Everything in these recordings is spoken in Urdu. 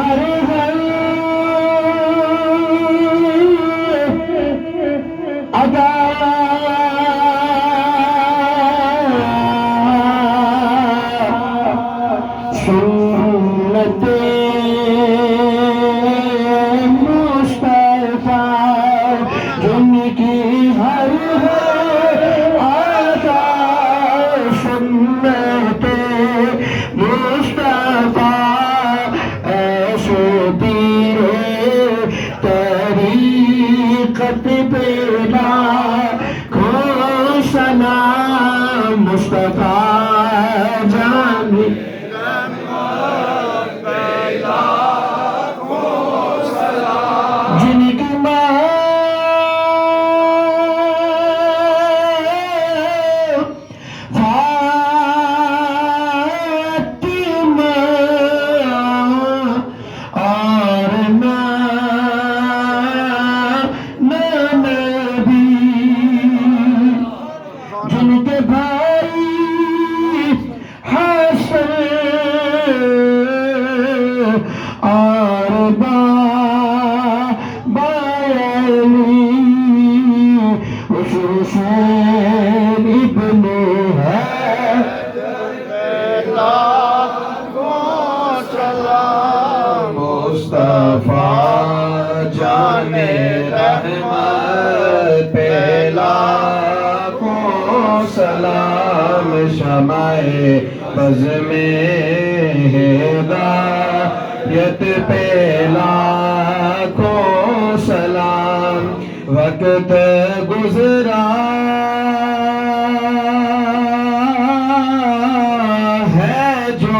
ہر ہر ادا سنت مصطفیٰ جن کی ہر ادا سنت مصطفیٰ ایسے پیر طریقت پہ لاکھوں سلام مصطفیٰ جان جن کی ماں فاطمہ اور نبی جن کے بھائی حسن اور علی اس حسین ابن مصطفیٰ جان رحمت پہ لاکھوں سلام شمع بز میں ہدایت پہ لاکھوں سلام وقت گزرا ہے جو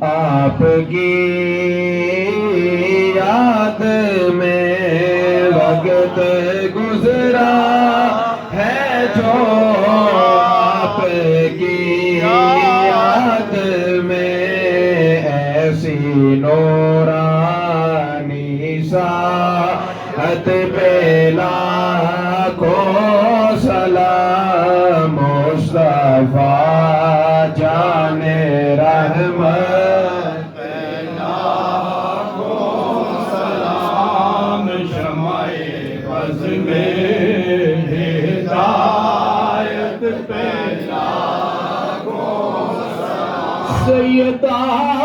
آپ کی یاد میں وقت گزرا ہے جو آپ کی یاد میں ایسی نورانی ساعت پہ لاکھوں سلام مصطفیٰ جان رحمت پہ لاکھوں سلام شمع بز میں ہدایت پہ لاکھوں سلام سیدہ